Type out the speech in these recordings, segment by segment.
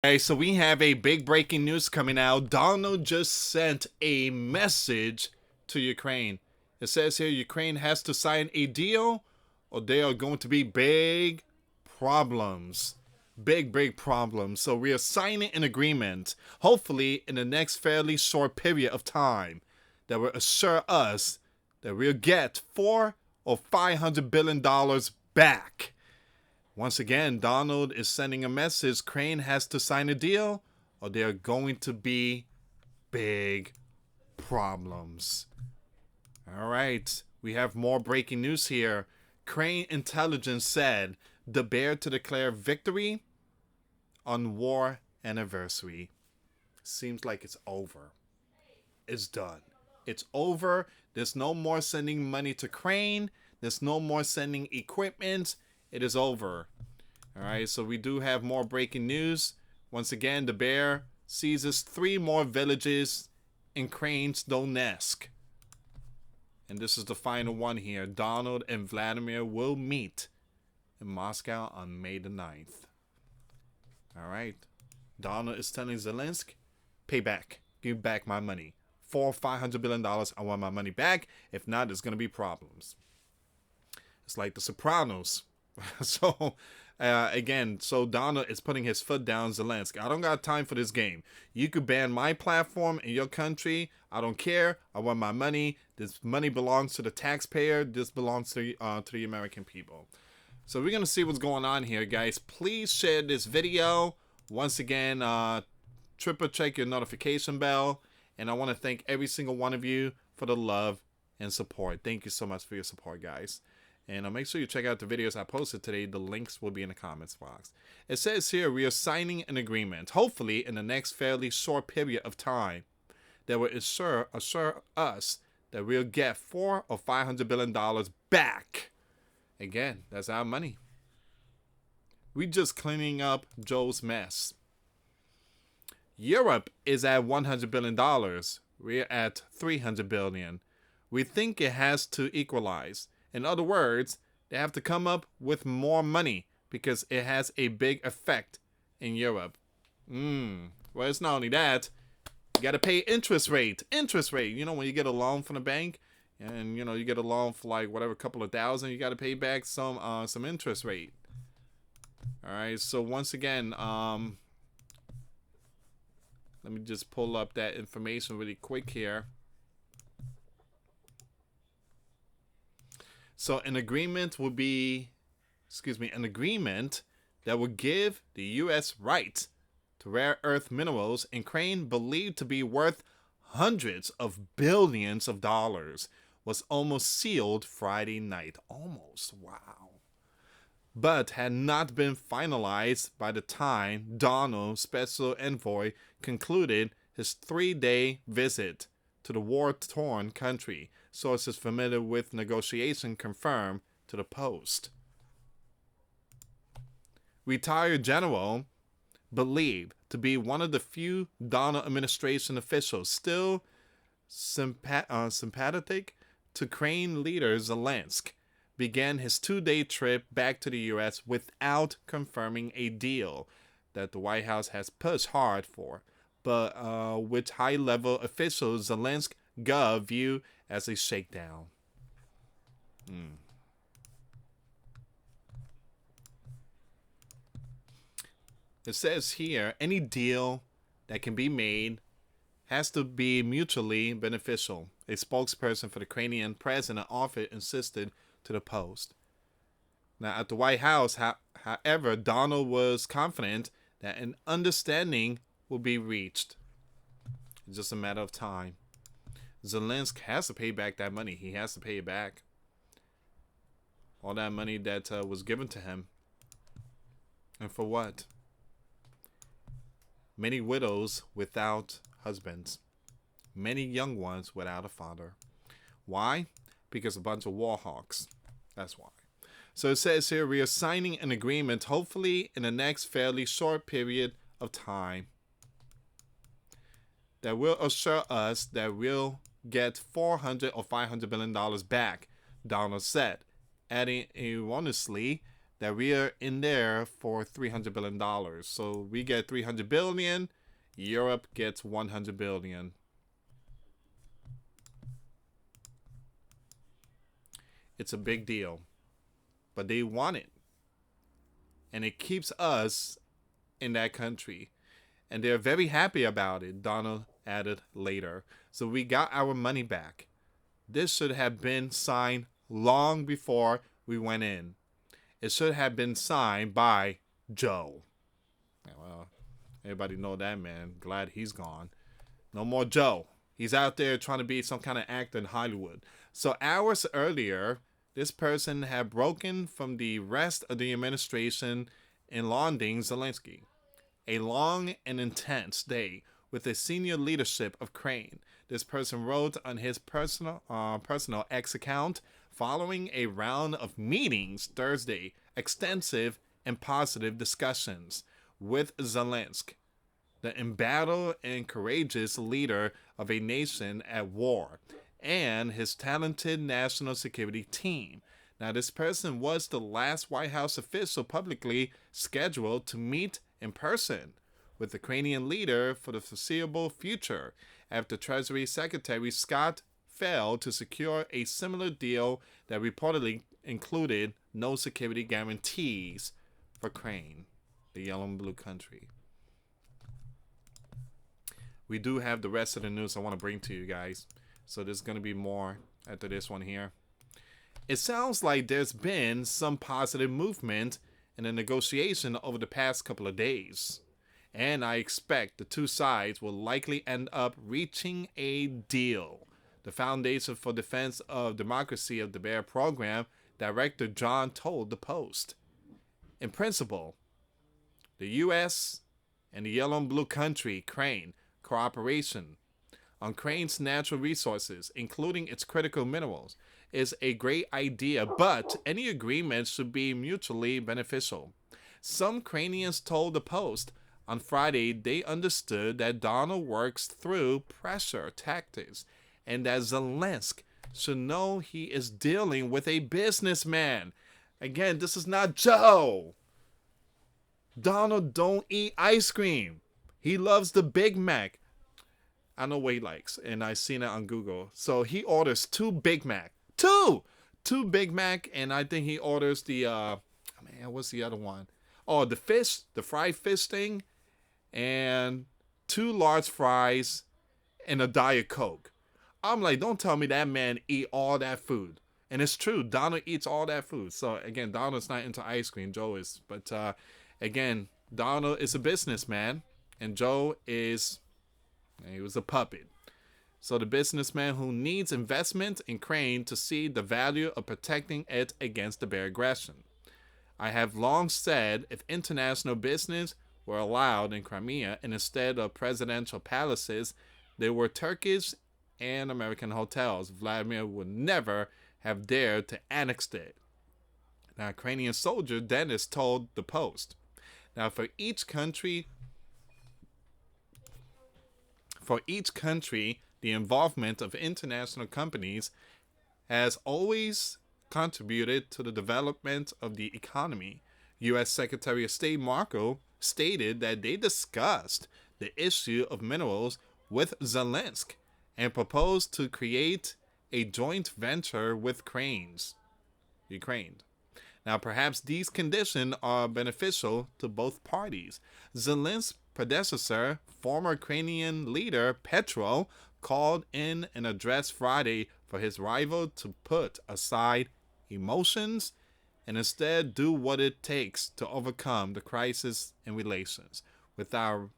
Okay, so we have a big breaking news coming out. Donald just sent a message to Ukraine. It says here Ukraine has to sign a deal or there are going to be big problems. Big problems. So we are signing an agreement, hopefully in the next fairly short period of time, that will assure us that we'll get $400 or $500 billion back. Once again, Donald is sending a message. Ukraine has to sign a deal or there are going to be big problems. All right, we have more breaking news here. Ukraine intelligence said the bear to declare victory on war anniversary. Seems like it's over. It's done. It's over. There's no more sending money to Ukraine. There's no more sending equipment. It is over. All right, so we do have more breaking news. Once again, the bear seizes 3 more villages in Ukraine's Donetsk. And this is the final one here. Donald and Vladimir will meet in Moscow on May the 9th. All right. Donald is telling Zelenskyy, pay back. Give back my money. $400-500 billion. I want my money back. If not, there's going to be problems. It's like The Sopranos. So Donald is putting his foot down. Zelenskyy, I don't got time for this game. You could ban my platform in your country. I don't care. I want my money. This money belongs to the taxpayer. This belongs to the American people. So we're gonna see what's going on here, guys. Please share this video. Once again, triple check your notification bell. And I want to thank every single one of you for the love and support. Thank you so much for your support, guys. And make sure you check out the videos I posted today. The links will be in the comments box. It says here we are signing an agreement, hopefully in the next fairly short period of time, that will assure us that we'll get $400 or $500 billion back. Again, that's our money. We just cleaning up Joe's mess. Europe is at $100 billion. We're at $300 billion. We think it has to equalize. In other words, they have to come up with more money because it has a big effect in Europe. Well, it's not only that. You got to pay interest rate. Interest rate. You know, when you get a loan from the bank and, you know, you get a loan for like whatever, couple of thousand, you got to pay back some interest rate. All right. So once again, let me just pull up that information really quick here. So an agreement that would give the U.S. rights to rare earth minerals in Ukraine believed to be worth hundreds of billions of dollars was almost sealed Friday night. Almost, wow. But had not been finalized by the time Donald's special envoy concluded his 3-day visit to the war-torn country. Sources familiar with negotiation confirmed to the Post. Retired general believed to be one of the few Donald administration officials still sympathetic to Ukraine leader Zelenskyy began his 2-day trip back to the U.S. without confirming a deal that the White House has pushed hard for, but which high-level officials Zelenskyy Gov view as a shakedown. It says here, any deal that can be made has to be mutually beneficial. A spokesperson for the Ukrainian president office insisted to the Post. Now, at the White House, however, Donald was confident that an understanding will be reached. It's just a matter of time. Zelenskyy has to pay back that money. He has to pay it back. All that money that was given to him. And for what? Many widows without husbands. Many young ones without a father. Why? Because a bunch of war hawks. That's why. So it says here, we are signing an agreement, hopefully in the next fairly short period of time, that will assure us that we'll get $400 or $500 billion back, Donald said, adding erroneously that we are in there for $300 billion. So we get 300 billion, Europe gets 100 billion. It's a big deal, but they want it. And it keeps us in that country. And they're very happy about it, Donald added later. So we got our money back. This should have been signed long before we went in. It should have been signed by Joe. Well, everybody know that man. Glad he's gone. No more Joe. He's out there trying to be some kind of actor in Hollywood. So hours earlier, this person had broken from the rest of the administration in lauding Zelenskyy. A long and intense day with the senior leadership of Crane. This person wrote on his personal X account following a round of meetings Thursday, extensive and positive discussions with Zelenskyy, the embattled and courageous leader of a nation at war, and his talented national security team. Now, this person was the last White House official publicly scheduled to meet in person with the Ukrainian leader for the foreseeable future after Treasury Secretary Scott failed to secure a similar deal that reportedly included no security guarantees for Ukraine, the yellow and blue country. We do have the rest of the news I want to bring to you guys. So there's going to be more after this one here. It sounds like there's been some positive movement in the negotiation over the past couple of days. And I expect the two sides will likely end up reaching a deal. The Foundation for Defense of Democracy of the Bear Program Director John told the Post. In principle, the U.S. and the yellow and blue country, Crane, cooperation on Crane's natural resources, including its critical minerals, is a great idea, but any agreement should be mutually beneficial. Some Cranians told the Post on Friday they understood that Donald works through pressure tactics and that Zelenskyy should know he is dealing with a businessman. Again, this is not Joe. Donald don't eat ice cream. He loves the Big Mac. I know what he likes, and I've seen it on Google. So he orders 2 Big Mac. Two Big Mac, and I think he orders the, what's the other one? Oh, the fish, the fried fish thing, and 2 large fries, and a Diet Coke. I'm like, don't tell me that man eat all that food. And it's true, Donald eats all that food. So again, Donald's not into ice cream, Joe is. But again, Donald is a businessman, and Joe is, he was a puppet. So the businessman who needs investment in Crane to see the value of protecting it against the bear aggression. I have long said if international business were allowed in Crimea and instead of presidential palaces, there were Turkish and American hotels, Vladimir would never have dared to annex it. Now, Ukrainian soldier Dennis told the Post. Now, for each country, the involvement of international companies has always contributed to the development of the economy. U.S. Secretary of State Marco stated that they discussed the issue of minerals with Zelenskyy and proposed to create a joint venture with Ukraine. Now, perhaps these conditions are beneficial to both parties. Zelensky's predecessor, former Ukrainian leader Petro, called in an address Friday for his rival to put aside emotions and instead do what it takes to overcome the crisis in relations with our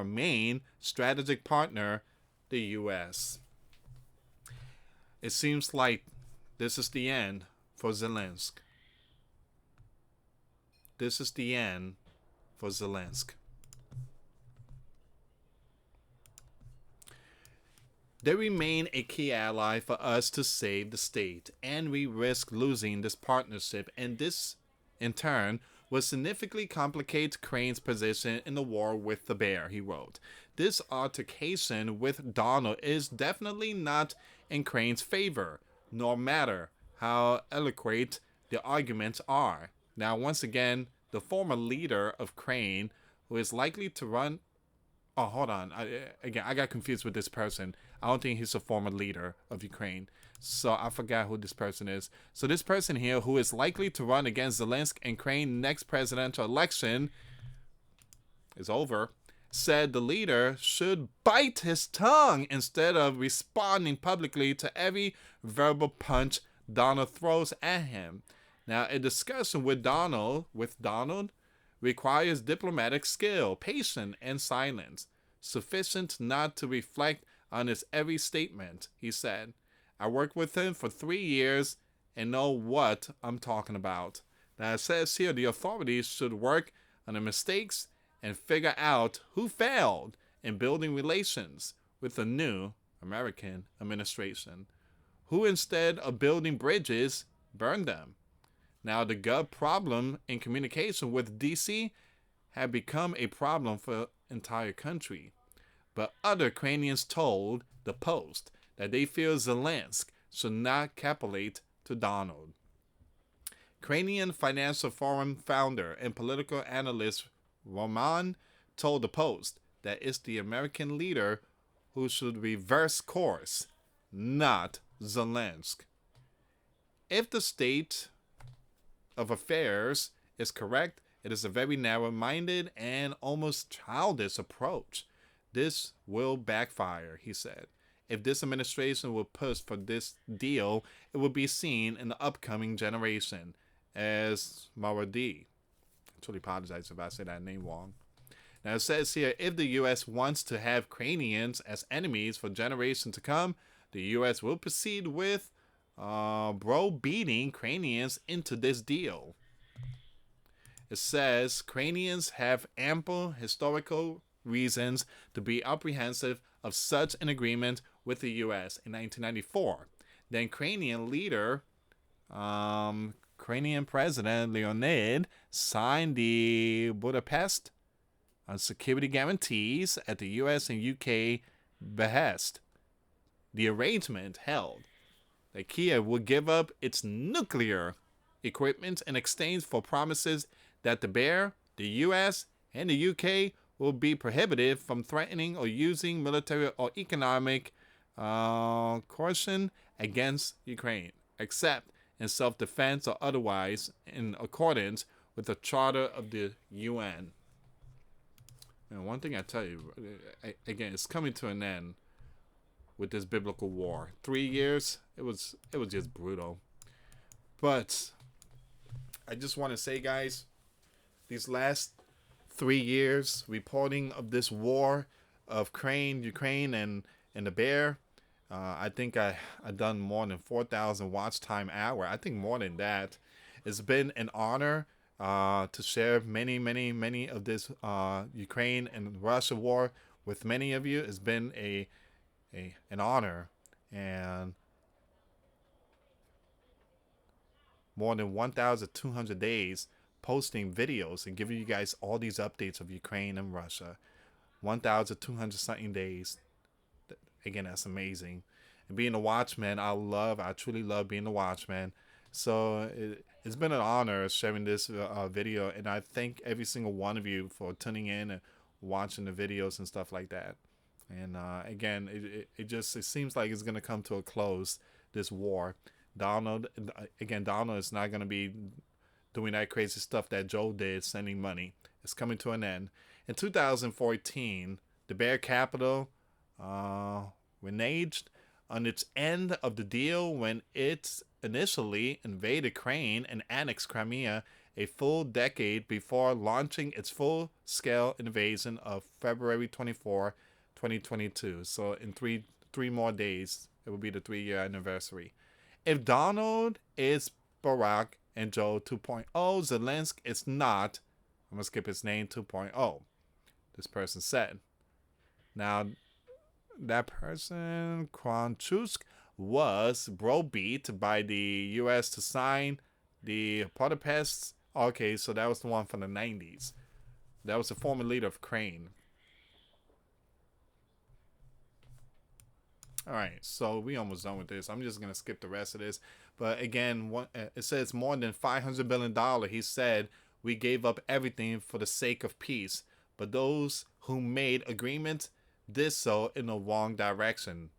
main strategic partner, the U.S. It seems like this is the end for Zelenskyy. This is the end for Zelenskyy. They remain a key ally for us to save the state, and we risk losing this partnership, and this, in turn, will significantly complicate Crane's position in the war with the bear, he wrote. This altercation with Donald is definitely not in Crane's favor, no matter how eloquent the arguments are. Now, once again, the former leader of Ukraine, who is likely to run. Oh, hold on. I got confused with this person. I don't think he's a former leader of Ukraine. So I forgot who this person is. So this person here, who is likely to run against Zelenskyy in Ukraine next presidential election, is over, said the leader should bite his tongue instead of responding publicly to every verbal punch Donald throws at him. Now, a discussion with Donald requires diplomatic skill, patience, and silence, sufficient not to reflect on his every statement, he said. I worked with him for 3 years and know what I'm talking about. Now, it says here the authorities should work on the mistakes and figure out who failed in building relations with the new American administration, who instead of building bridges, burned them. Now, the gut problem in communication with DC had become a problem for the entire country. But other Ukrainians told the Post that they feel Zelenskyy should not capitulate to Donald. Ukrainian Financial Forum founder and political analyst Roman told the Post that it's the American leader who should reverse course, not Zelenskyy. If the state of affairs is correct, it is a very narrow-minded and almost childish approach. This will backfire, he said. If this administration will push for this deal, it will be seen in the upcoming generation as Maradi. I truly apologize if I say that name wrong. Now it says here, if the U.S. wants to have Ukrainians as enemies for generations to come, the U.S. will proceed with beating Ukrainians into this deal. It says Ukrainians have ample historical reasons to be apprehensive of such an agreement with the U.S. In 1994, the Ukrainian President Leonid signed the Budapest on security guarantees at the U.S. and UK behest. The arrangement held that Kiev would give up its nuclear equipment in exchange for promises that the U.S. and the UK will be prohibited from threatening or using military or economic coercion against Ukraine, except in self-defense or otherwise in accordance with the Charter of the UN. And one thing I tell you, again, it's coming to an end with this biblical war. 3 years, it was just brutal. But I just want to say, guys, these last 3 years reporting of this war of Ukraine and the bear, I think I done more than 4,000 watch time hour. I think more than that. It's been an honor to share many of this Ukraine and Russia war with many of you. It's been an honor, and more than 1,200 days posting videos and giving you guys all these updates of Ukraine and Russia. 1,200 something days. Again, that's amazing. And being a watchman, I truly love being a watchman. So it's been an honor sharing this video, and I thank every single one of you for tuning in and watching the videos and stuff like that. And again, it seems like it's going to come to a close, this war. Donald is not going to be doing that crazy stuff that Joe did, sending money. It's coming to an end. In 2014, the Bear Capital reneged on its end of the deal when it initially invaded Ukraine and annexed Crimea a full decade before launching its full-scale invasion of February 24, 2022. So in three more days, it will be the 3-year anniversary. If Donald is Barack and Joe 2.0, Zelenskyy is not, I'm going to skip his name, 2.0. This person said. Now, that person, Kronchusk, was browbeat by the U.S. to sign the Budapest. Okay, so that was the one from the 90s. That was the former leader of Ukraine. All right, so we almost done with this. I'm just gonna skip the rest of this. But again, it says more than $500 billion. He said we gave up everything for the sake of peace, but those who made agreements did so in the wrong direction.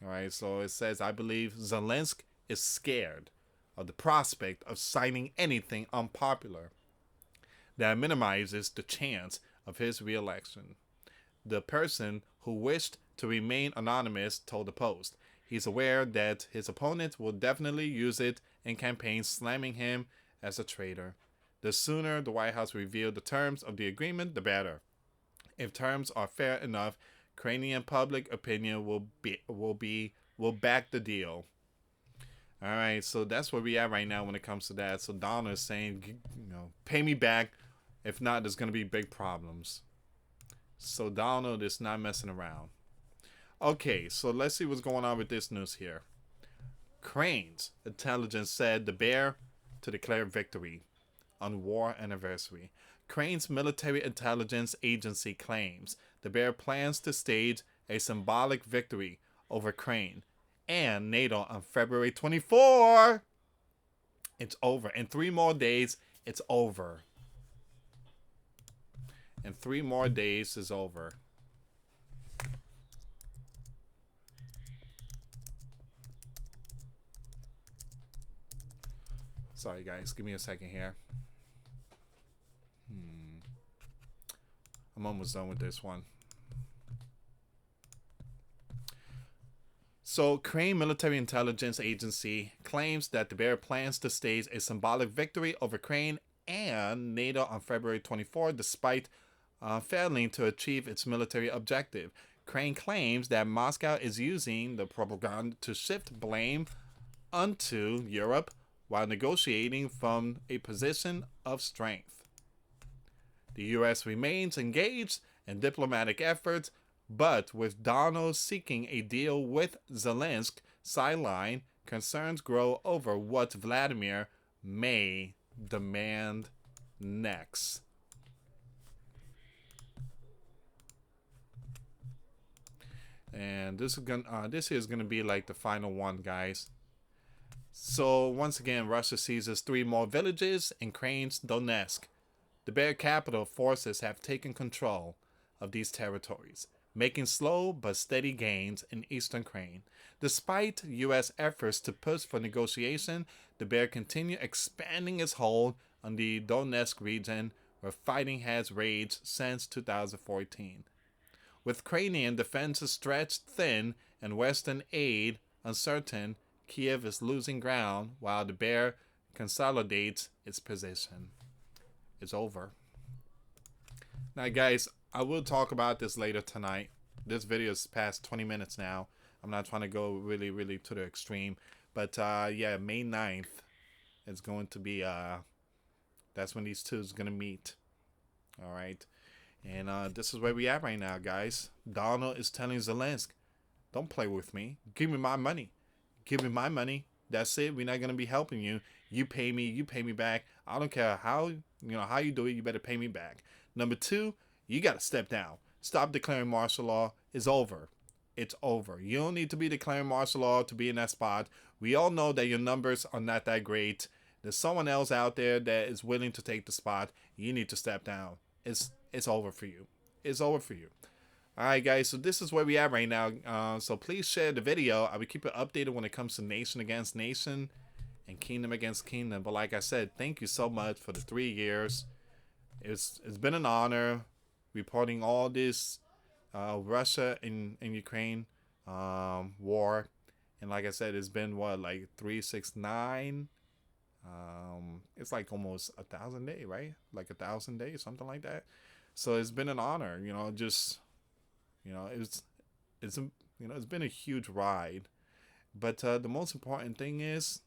All right, so it says I believe Zelenskyy is scared of the prospect of signing anything unpopular that minimizes the chance of his reelection. The person who wished to remain anonymous told the Post he's aware that his opponents will definitely use it in campaigns slamming him as a traitor. The sooner the White House revealed the terms of the agreement, the better. If terms are fair enough, Ukrainian public opinion will back the deal. All right, so that's where we at right now when it comes to that. So Donna is saying, pay me back. If not, there's gonna be big problems. So Donald is not messing around. Okay, so let's see what's going on with this news here. Crane's intelligence said the bear to declare victory on war anniversary. Crane's military intelligence agency claims the bear plans to stage a symbolic victory over Crane and NATO on February 24. It's over. In 3 more days, it's over. In 3 more days is over. Sorry guys, give me a second here. I'm almost done with this one. So, Crane Military Intelligence Agency claims that the bear plans to stage a symbolic victory over Crane and NATO on February 24, despite failing to achieve its military objective. Crane claims that Moscow is using the propaganda to shift blame onto Europe while negotiating from a position of strength. The U.S. remains engaged in diplomatic efforts, but with Donald seeking a deal with Zelenskyy sideline, concerns grow over what Vladimir may demand next. And this is gonna be like the final one, guys. So once again, Russia seizes 3 more villages in Crane's Donetsk. The Bear capital forces have taken control of these territories, making slow but steady gains in eastern Crane. Despite U.S. efforts to push for negotiation, the Bear continued expanding its hold on the Donetsk region, where fighting has raged since 2014. With Ukrainian defenses stretched thin and Western aid uncertain, Kiev is losing ground while the Bear consolidates its position. It's over. Now, guys, I will talk about this later tonight. This video is past 20 minutes now. I'm not trying to go really to the extreme. But, yeah, May 9th is going to be, that's when these two is going to meet. All right. And this is where we at right now, guys. Donald is telling Zelenskyy, don't play with me. Give me my money. Give me my money. That's it. We're not going to be helping you. You pay me back. I don't care how you do it. You better pay me back. Number 2, you got to step down. Stop declaring martial law. It's over. It's over. You don't need to be declaring martial law to be in that spot. We all know that your numbers are not that great. There's someone else out there that is willing to take the spot. You need to step down. It's over for you. It's over for you. Alright guys, so this is where we at right now. So please share the video. I will keep it updated when it comes to nation against nation and kingdom against kingdom. But like I said, thank you so much for the 3 years. It's been an honor reporting all this Russia and Ukraine war. And like I said, it's been what, like 369? It's like almost 1,000 days, right? Like 1,000 days, something like that. So it's been an honor, it's been a huge ride. But the most important thing is,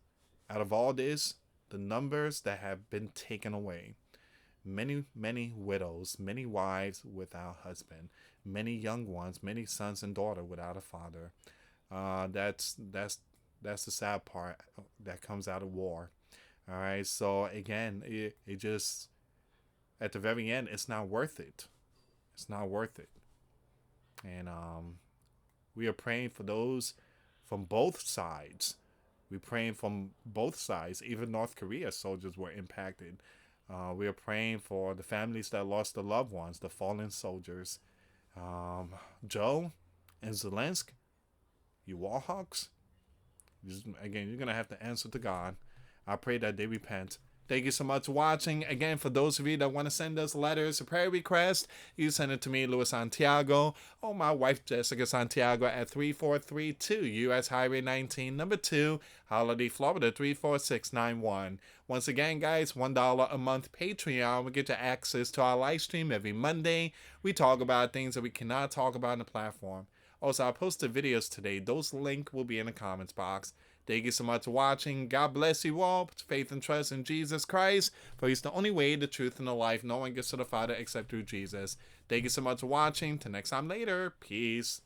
out of all this, the numbers that have been taken away. Many widows, many wives without husband, many young ones, many sons and daughter without a father. That's the sad part that comes out of war. All right, so again, it just, at the very end, it's not worth it. It's not worth it. And We are praying for those from both sides. We're praying from both sides. Even North Korea soldiers were impacted. We are praying for the families that lost their loved ones, the fallen soldiers. Joe and Zelenskyy, you war hawks, again, you're going to have to answer to God. I pray that they repent. Thank you so much for watching. Again, for those of you that want to send us letters or prayer requests, you send it to me, US Santiago, or my wife, Jessica Santiago, at 3432 US Highway 19, number 2, Holiday, Florida, 34691. Once again, guys, $1 a month Patreon will get you access to our live stream every Monday. We talk about things that we cannot talk about on the platform. Also, I posted videos today. Those links will be in the comments box. Thank you so much for watching. God bless you all. Put faith and trust in Jesus Christ, for He's the only way, the truth, and the life. No one gets to the Father except through Jesus. Thank you so much for watching. Till next time later. Peace.